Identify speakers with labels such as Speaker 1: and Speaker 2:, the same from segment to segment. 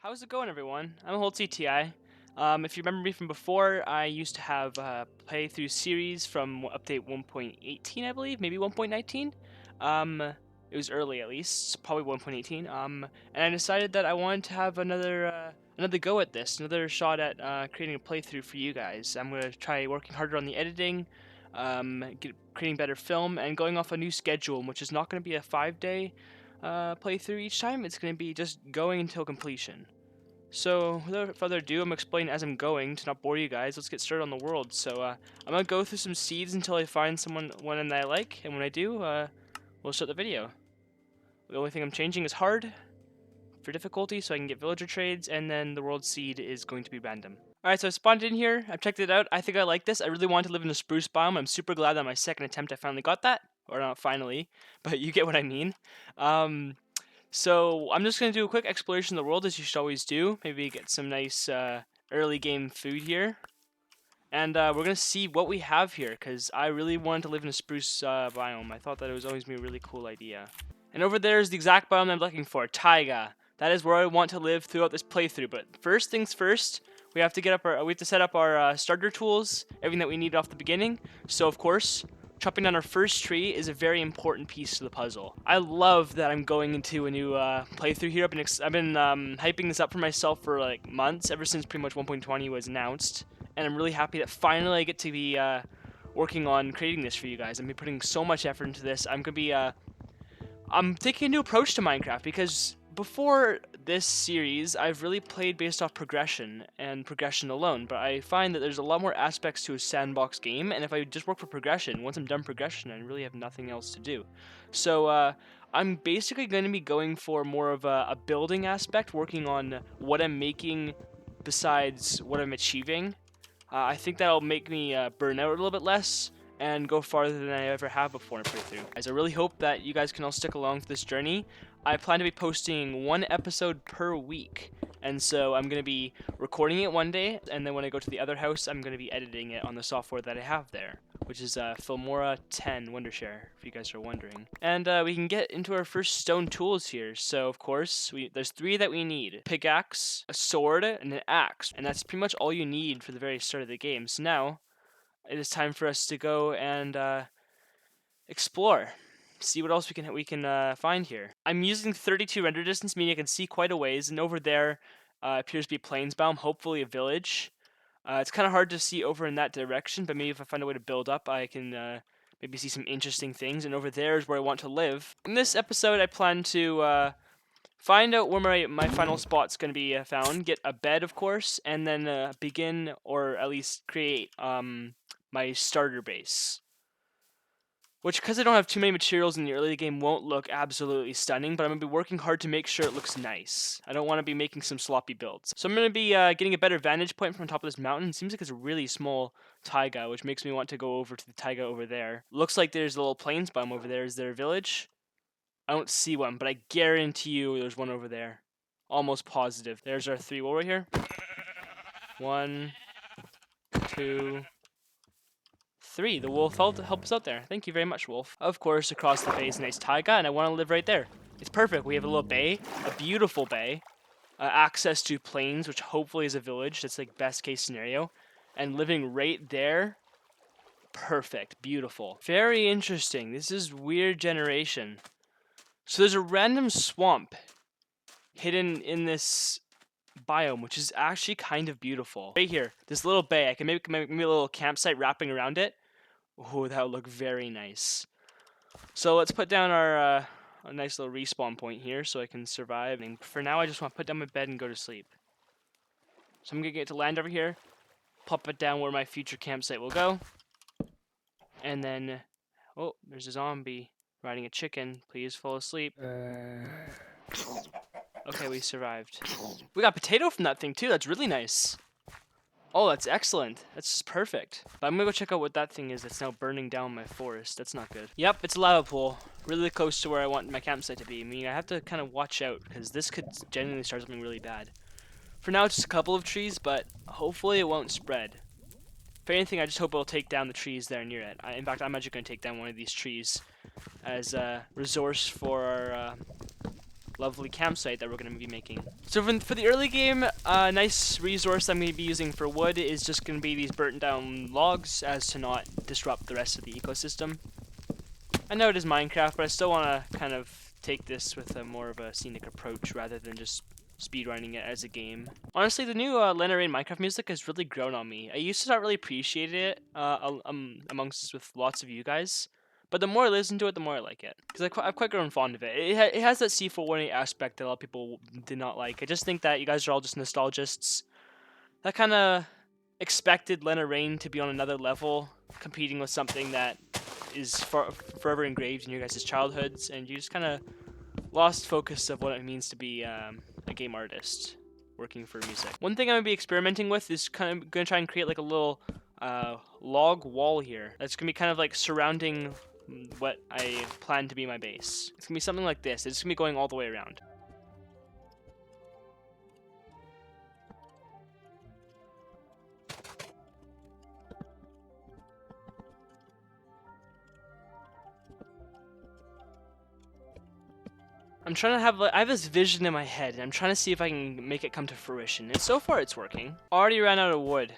Speaker 1: How's it going, everyone? I'm HoldCTI. If you remember me from before, I used to have a playthrough series from update 1.18, I believe, maybe 1.19. It was early at least, probably 1.18. And I decided that I wanted to have another go at this, another shot at creating a playthrough for you guys. I'm gonna try working harder on the editing, creating better film, and going off a new schedule, which is not going to be a 5-day playthrough each time. It's going to be just going until completion. So, without further ado, I'm explaining as I'm going to not bore you guys. Let's get started on the world. So, I'm gonna go through some seeds until I find one that I like, and when I do, we'll start the video. The only thing I'm changing is hard for difficulty, so I can get villager trades, and then the world seed is going to be random. Alright, so I spawned in here. I've checked it out. I think I like this. I really wanted to live in the spruce biome. I'm super glad that on my second attempt I finally got that. Or not finally, but you get what I mean. So I'm just going to do a quick exploration of the world, as you should always do. Maybe get some nice early game food here. And we're going to see what we have here, because I really wanted to live in a spruce biome. I thought that it was always going to be a really cool idea. And over there is the exact biome I'm looking for, taiga. That is where I want to live throughout this playthrough. But first things first, we have to set up our starter tools, everything that we need off the beginning. So of course, chopping down our first tree is a very important piece to the puzzle. I love that I'm going into a new playthrough here. I've been hyping this up for myself for like months, ever since pretty much 1.20 was announced, and I'm really happy that finally I get to be working on creating this for you guys. I'm putting so much effort into this. I'm taking a new approach to Minecraft, because before this series, I've really played based off progression and progression alone, but I find that there's a lot more aspects to a sandbox game, and if I just work for progression, once I'm done progression, I really have nothing else to do. So, I'm basically going to be going for more of a building aspect, working on what I'm making besides what I'm achieving. I think that'll make me burn out a little bit less, and go farther than I ever have before in a playthrough. Guys, I really hope that you guys can all stick along for this journey. I plan to be posting one episode per week, and so I'm going to be recording it one day, and then when I go to the other house, I'm going to be editing it on the software that I have there, which is Filmora 10 Wondershare, if you guys are wondering. And we can get into our first stone tools here. So, of course, there's 3 that we need. Pickaxe, a sword, and an axe. And that's pretty much all you need for the very start of the game. So now, it is time for us to go and explore, see what else we can find here. I'm using 32 render distance, meaning I can see quite a ways, and over there appears to be plains biome, hopefully a village. It's kind of hard to see over in that direction, but maybe if I find a way to build up, I can maybe see some interesting things, and over there is where I want to live. In this episode, I plan to find out where my final spot's going to be found, get a bed, of course, and then begin, or at least create my starter base. Which, because I don't have too many materials in the early game, won't look absolutely stunning, but I'm going to be working hard to make sure it looks nice. I don't want to be making some sloppy builds. So I'm going to be getting a better vantage point from the top of this mountain. It seems like it's a really small taiga, which makes me want to go over to the taiga over there. Looks like there's a little plains biome over there. Is there a village? I don't see one, but I guarantee you there's one over there. Almost positive. There's our 3 wool right here. 1, 2, 3. The wolf helped us out there. Thank you very much, wolf. Of course, across the bay is a nice taiga, and I want to live right there. It's perfect. We have a little bay, a beautiful bay, access to plains, which hopefully is a village. That's like best case scenario. And living right there, perfect, beautiful. Very interesting. This is weird generation. So there's a random swamp hidden in this biome, which is actually kind of beautiful. Right here, this little bay. I can make a little campsite wrapping around it. Oh, that would look very nice. So let's put down our a nice little respawn point here so I can survive. And for now, I just want to put down my bed and go to sleep. So I'm going to get to land over here, pop it down where my future campsite will go. And then, oh, there's a zombie riding a chicken. Please fall asleep. Okay, we survived. We got potato from that thing too. That's really nice. Oh, that's excellent. That's just perfect. But I'm gonna go check out what that thing is that's now burning down my forest. That's not good. Yep, it's a lava pool. Really close to where I want my campsite to be. I mean, I have to kind of watch out, because this could genuinely start something really bad. For now, it's just a couple of trees, but hopefully it won't spread. If anything, I just hope it'll take down the trees there near it. In fact, I'm actually going to take down one of these trees as a resource for lovely campsite that we're going to be making. So for the early game, a nice resource I'm going to be using for wood is just going to be these burnt down logs as to not disrupt the rest of the ecosystem. I know it is Minecraft, but I still want to kind of take this with a more of a scenic approach rather than just speedrunning it as a game. Honestly, the new Lena Raine Minecraft music has really grown on me. I used to not really appreciate it amongst with lots of you guys, but the more I listen to it, the more I like it. Because I've quite grown fond of it. It has that C418 aspect that a lot of people did not like. I just think that you guys are all just nostalgists that kind of expected Lena Raine to be on another level, competing with something that is forever engraved in your guys' childhoods, and you just kind of lost focus of what it means to be a game artist working for music. One thing I'm going to be experimenting with is kind of going to try and create like a little log wall here. That's going to be kind of like surrounding what I plan to be my base. It's going to be something like this. It's going to be going all the way around. I'm trying to have, I have this vision in my head, and I'm trying to see if I can make it come to fruition. And so far, it's working. Already ran out of wood.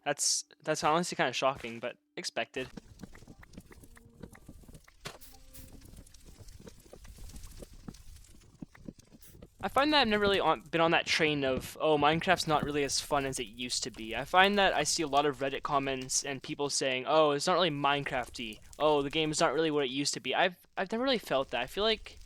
Speaker 1: That's honestly kind of shocking, but expected. I find that I've never really been on that train of, oh, Minecraft's not really as fun as it used to be. I find that I see a lot of Reddit comments and people saying, oh, it's not really Minecraft-y. Oh, the game is not really what it used to be. I've never really felt that. I feel like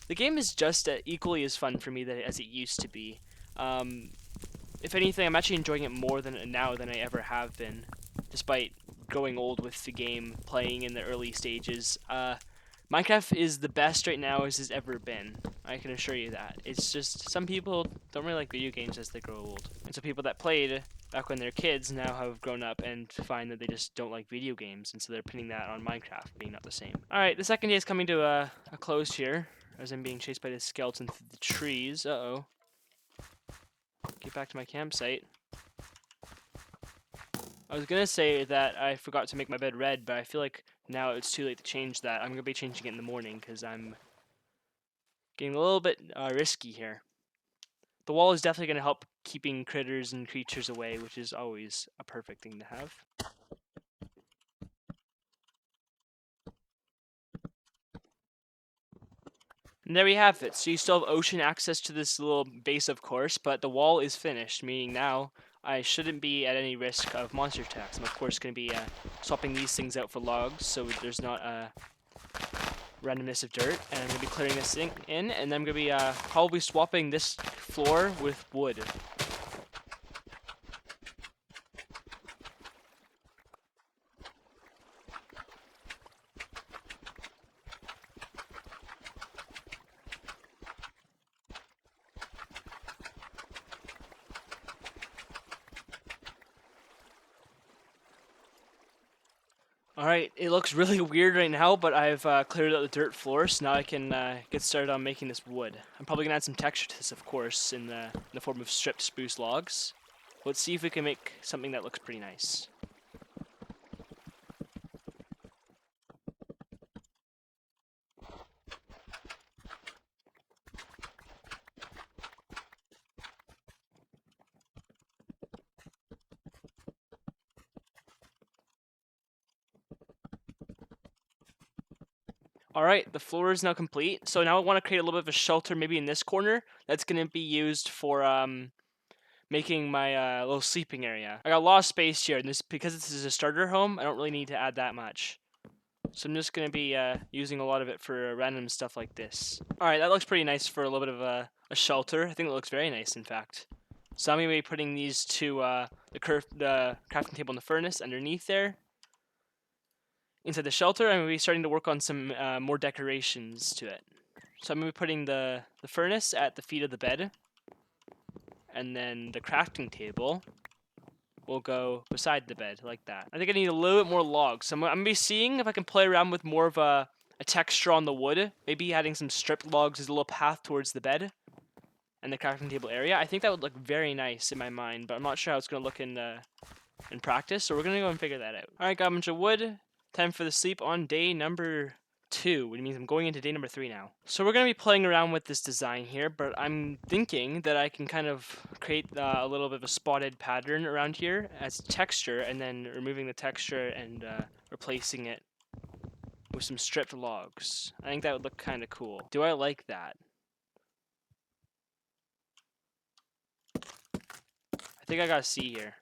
Speaker 1: the game is just equally as fun for me as it used to be. If anything, I'm actually enjoying it more now than I ever have been, despite growing old with the game, playing in the early stages. Minecraft is the best right now as it's ever been. I can assure you that. It's just some people don't really like video games as they grow old. And so people that played back when they're kids now have grown up and find that they just don't like video games, and so they're pinning that on Minecraft being not the same. Alright, the second day is coming to a close here, as I'm being chased by this skeleton through the trees. Uh-oh. Get back to my campsite. I was gonna say that I forgot to make my bed red, but I feel like now it's too late to change that. I'm gonna be changing it in the morning because I'm getting a little bit risky here. The wall is definitely gonna help keeping critters and creatures away, which is always a perfect thing to have. And there we have it. So you still have ocean access to this little base, of course, but the wall is finished, meaning now I shouldn't be at any risk of monster attacks. I'm of course going to be swapping these things out for logs, so there's not randomness of dirt. And I'm going to be clearing this thing in, and then I'm going to be probably swapping this floor with wood. Alright, it looks really weird right now, but I've cleared out the dirt floor, so now I can get started on making this wood. I'm probably going to add some texture to this, of course, in the form of stripped spruce logs. Let's see if we can make something that looks pretty nice. Alright, the floor is now complete. So now I want to create a little bit of a shelter maybe in this corner that's going to be used for making my little sleeping area. I got a lot of space here, and because this is a starter home, I don't really need to add that much. So I'm just going to be using a lot of it for random stuff like this. Alright, that looks pretty nice for a little bit of a shelter. I think it looks very nice, in fact. So I'm going to be putting these two, the crafting table and the furnace underneath there. Inside the shelter, I'm going to be starting to work on some more decorations to it. So I'm going to be putting the furnace at the feet of the bed. And then the crafting table will go beside the bed, like that. I think I need a little bit more logs. So I'm going to be seeing if I can play around with more of a texture on the wood. Maybe adding some stripped logs as a little path towards the bed and the crafting table area. I think that would look very nice in my mind, but I'm not sure how it's going to look in practice. So we're going to go and figure that out. Alright, got a bunch of wood. Time for the sleep on day number 2, which means I'm going into day number 3 now. So we're going to be playing around with this design here, but I'm thinking that I can kind of create a little bit of a spotted pattern around here as texture, and then removing the texture and replacing it with some stripped logs. I think that would look kind of cool. Do I like that? I think I got a C here.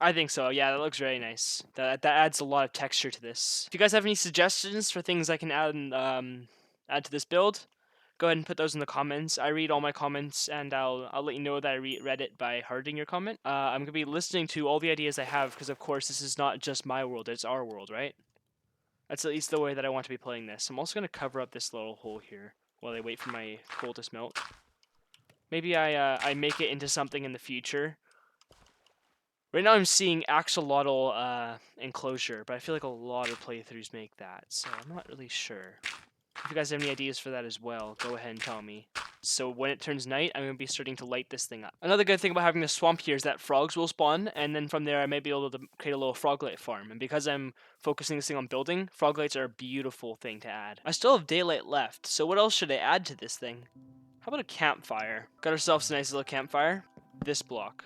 Speaker 1: I think so. Yeah, that looks very nice. That adds a lot of texture to this. If you guys have any suggestions for things I can add to this build, go ahead and put those in the comments. I read all my comments, and I'll let you know that I read it by hearting your comment. I'm gonna be listening to all the ideas I have, because of course this is not just my world; it's our world, right? That's at least the way that I want to be playing this. I'm also gonna cover up this little hole here while I wait for my coal to smelt. Maybe I make it into something in the future. Right now I'm seeing axolotl enclosure, but I feel like a lot of playthroughs make that, so I'm not really sure. If you guys have any ideas for that as well, go ahead and tell me. So when it turns night, I'm going to be starting to light this thing up. Another good thing about having the swamp here is that frogs will spawn, and then from there I may be able to create a little froglight farm. And because I'm focusing this thing on building, froglights are a beautiful thing to add. I still have daylight left, so what else should I add to this thing? How about a campfire? Got ourselves a nice little campfire. This block.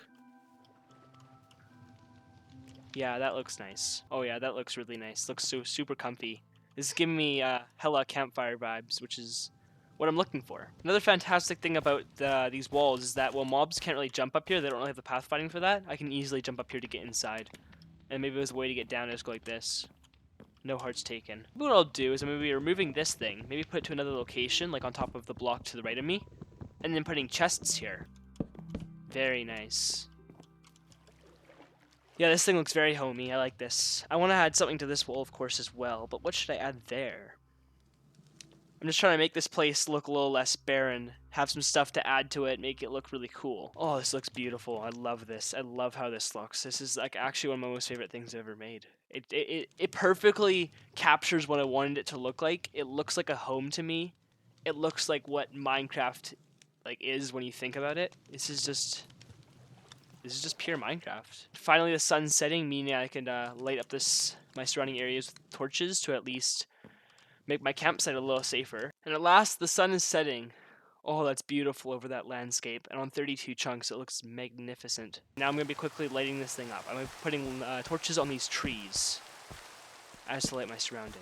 Speaker 1: Yeah, that looks nice. Oh yeah, that looks really nice. Looks so super comfy. This is giving me hella campfire vibes, which is what I'm looking for. Another fantastic thing about these walls is that while mobs can't really jump up here, they don't really have the pathfinding for that, I can easily jump up here to get inside. And maybe there's a way to get down, just go like this. No hearts taken. What I'll do is I'm going to be removing this thing, maybe put it to another location, like on top of the block to the right of me, and then putting chests here. Very nice. Yeah, this thing looks very homey. I like this. I want to add something to this wall, of course, as well, but what should I add there? I'm just trying to make this place look a little less barren, have some stuff to add to it, make it look really cool. Oh, this looks beautiful. I love this. I love how this looks. This is like actually one of my most favorite things I've ever made. It perfectly captures what I wanted it to look like. It looks like a home to me. It looks like what Minecraft like is when you think about it. This is just pure Minecraft. Finally, the sun's setting, meaning I can light up my surrounding areas with torches to at least make my campsite a little safer. And at last, the sun is setting. Oh, that's beautiful over that landscape. And on 32 chunks, it looks magnificent. Now I'm going to be quickly lighting this thing up. I'm going to be putting torches on these trees as to light my surrounding.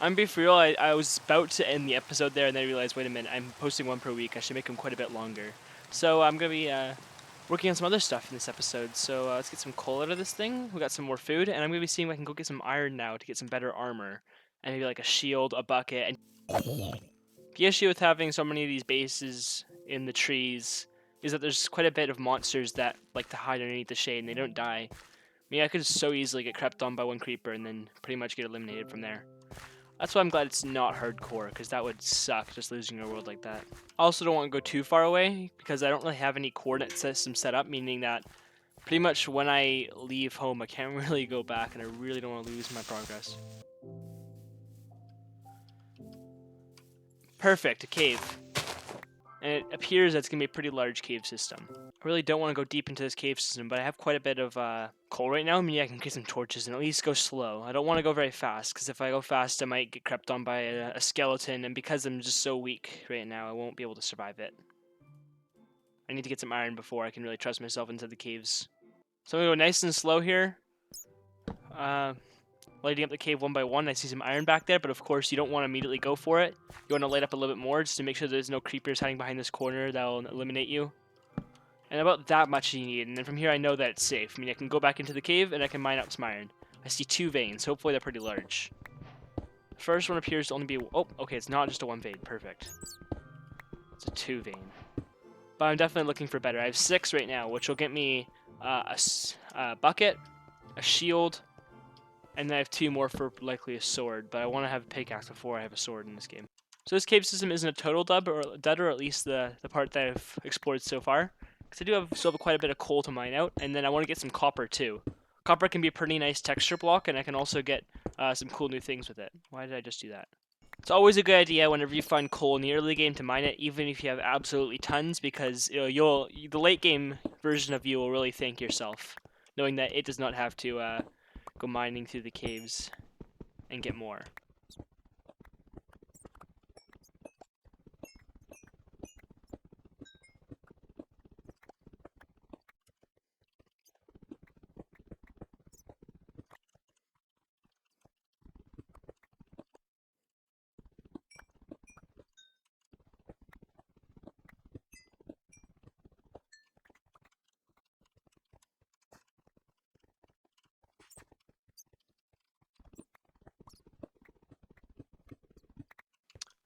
Speaker 1: I'm gonna be for real, I was about to end the episode there, and then I realized, wait a minute, I'm posting one per week. I should make them quite a bit longer. So I'm going to be working on some other stuff in this episode. So let's get some coal out of this thing. We got some more food, and I'm going to be seeing if I can go get some iron now to get some better armor. And maybe like a shield, a bucket, and the issue with having so many of these bases in the trees is that there's quite a bit of monsters that like to hide underneath the shade and they don't die. I mean, I could so easily get crept on by one creeper and then pretty much get eliminated from there. That's why I'm glad it's not hardcore, because that would suck, just losing your world like that. I also don't want to go too far away, because I don't really have any coordinate system set up, meaning that pretty much when I leave home, I can't really go back, and I really don't want to lose my progress. Perfect, a cave. And it appears that it's going to be a pretty large cave system. I really don't want to go deep into this cave system, but I have quite a bit of coal right now. I mean, I can get some torches and at least go slow. I don't want to go very fast, because if I go fast, I might get crept on by a skeleton, and because I'm just so weak right now, I won't be able to survive it. I need to get some iron before I can really trust myself into the caves. So I'm going to go nice and slow here. Lighting up the cave one by one. I see some iron back there, but of course you don't want to immediately go for it. You want to light up a little bit more just to make sure there's no creepers hiding behind this corner that will eliminate you. And about that much you need, and then from here I know that it's safe. I mean, I can go back into the cave and I can mine up some iron. I see 2 veins. Hopefully they're pretty large. The first one appears to only be... Oh, okay, it's not just a 1 vein. Perfect. It's a 2 vein. But I'm definitely looking for better. I have 6 right now, which will get me a bucket, a shield, and then I have 2 more for likely a sword, but I want to have a pickaxe before I have a sword in this game. So this cave system isn't a total dud, or at least the part that I've explored so far. Because I do still have quite a bit of coal to mine out, and then I want to get some copper too. Copper can be a pretty nice texture block, and I can also get some cool new things with it. Why did I just do that? It's always a good idea whenever you find coal in the early game to mine it, even if you have absolutely tons, because the late game version of you will really thank yourself, knowing that it does not have to go mining through the caves and get more.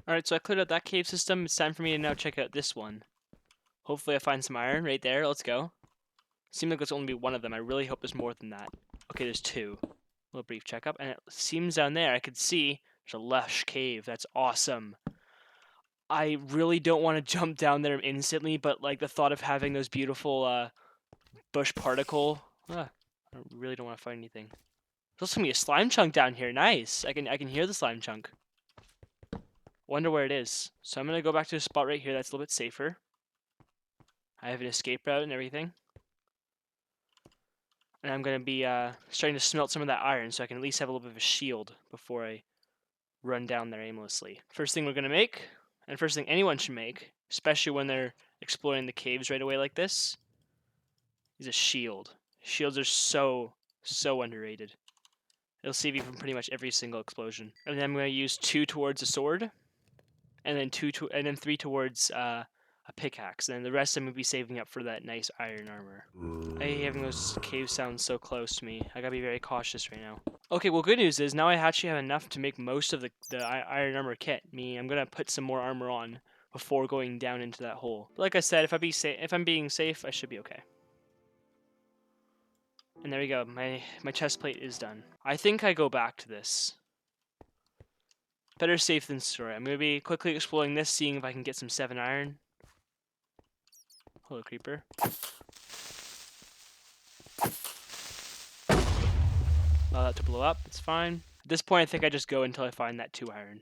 Speaker 1: Alright, so I cleared out that cave system. It's time for me to now check out this one. Hopefully I find some iron right there. Let's go. Seems like there's only one of them. I really hope there's more than that. Okay, there's two. A little brief checkup. And it seems down there I could see there's a lush cave. That's awesome. I really don't want to jump down there instantly, but like the thought of having those beautiful bush particle. I really don't want to find anything. There's also gonna be a slime chunk down here. Nice. I can hear the slime chunk. Wonder where it is. So I'm gonna go back to a spot right here that's a little bit safer. I have an escape route and everything. And I'm gonna be starting to smelt some of that iron so I can at least have a little bit of a shield before I run down there aimlessly. First thing we're gonna make, and first thing anyone should make, especially when they're exploring the caves right away like this, is a shield. Shields are so underrated. It'll save you from pretty much every single explosion. And then I'm going to use 2 towards a sword, and then 3 towards a pickaxe. And then the rest I'm going to be saving up for that nice iron armor. I hate having those cave sounds so close to me. I gotta be very cautious right now. Okay, well, good news is now I actually have enough to make most of the iron armor kit. Meaning I'm gonna put some more armor on before going down into that hole. But like I said, if I'm being safe, I should be okay. And there we go. My chest plate is done. I think I go back to this. Better safe than sorry. I'm gonna be quickly exploring this, seeing if I can get some 7 iron. Hello, creeper. Allow that to blow up. It's fine. At this point, I think I just go until I find that 2 iron.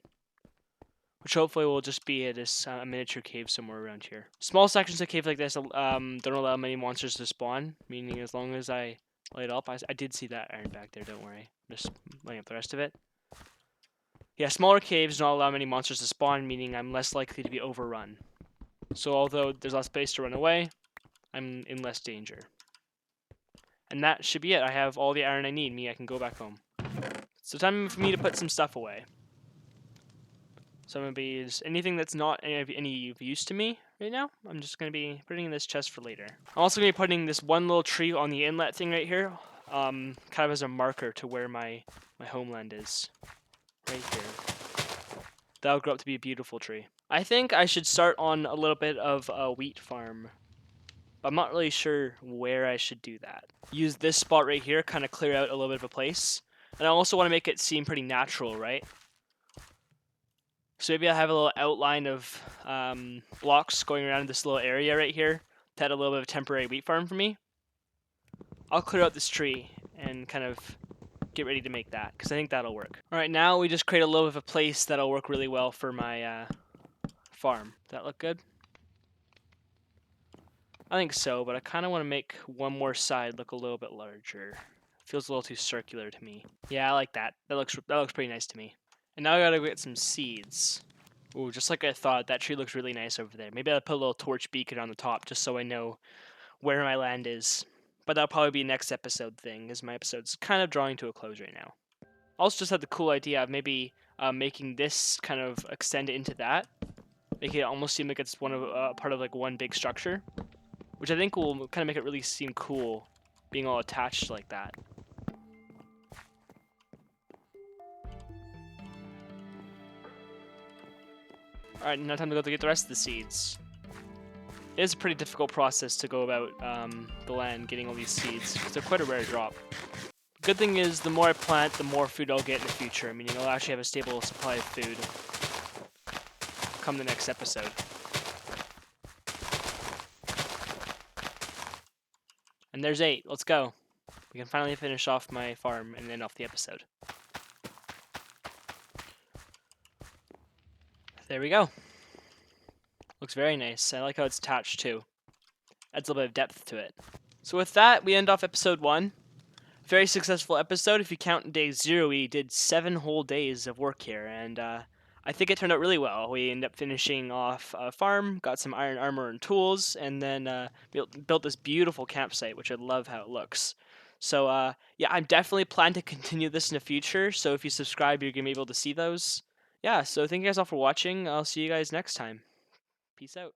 Speaker 1: Which hopefully will just be at this miniature cave somewhere around here. Small sections of cave like this don't allow many monsters to spawn. Meaning as long as I light up. I did see that iron back there, don't worry. I'm just lighting up the rest of it. Yeah, smaller caves don't allow many monsters to spawn, meaning I'm less likely to be overrun. So although there's less space to run away, I'm in less danger. And that should be it. I have all the iron I need. I can go back home. So time for me to put some stuff away. So I'm going to be anything that's not any use to me right now. I'm just going to be putting in this chest for later. I'm also going to be putting this one little tree on the inlet thing right here, kind of as a marker to where my homeland is. Right here. That'll grow up to be a beautiful tree. I think I should start on a little bit of a wheat farm. But I'm not really sure where I should do that. Use this spot right here, kind of clear out a little bit of a place. And I also want to make it seem pretty natural, right? So maybe I'll have a little outline of blocks going around this little area right here to add a little bit of a temporary wheat farm for me. I'll clear out this tree and kind of get ready to make that, because I think that'll work. Alright, now we just create a little bit of a place that'll work really well for my farm. Does that look good? I think so, but I kind of want to make one more side look a little bit larger. Feels a little too circular to me. Yeah, I like that. That looks pretty nice to me. And now I gotta go get some seeds. Ooh, just like I thought, that tree looks really nice over there. Maybe I'll put a little torch beacon on the top just so I know where my land is. But that'll probably be a next episode thing, as my episode's kind of drawing to a close right now. I also just had the cool idea of maybe making this kind of extend into that. Make it almost seem like it's part of like one big structure. Which I think will kind of make it really seem cool, being all attached like that. Alright, now time to go to get the rest of the seeds. It is a pretty difficult process to go about the land getting all these seeds, because they're quite a rare drop. Good thing is, the more I plant, the more food I'll get in the future, meaning I'll actually have a stable supply of food come the next episode. And there's 8. Let's go. We can finally finish off my farm and end off the episode. There we go. Looks very nice. I like how it's attached too. Adds a little bit of depth to it. So with that, we end off episode 1. very successful episode. If you count day 0, we did 7 whole days of work here, and I think it turned out really well. We ended up finishing off a farm, got some iron armor and tools, and then built this beautiful campsite, which I love how it looks. So yeah, I'm definitely plan to continue this in the future. So if you subscribe, you're gonna be able to see those. Yeah. So thank you guys all for watching. I'll see you guys next time. Peace out.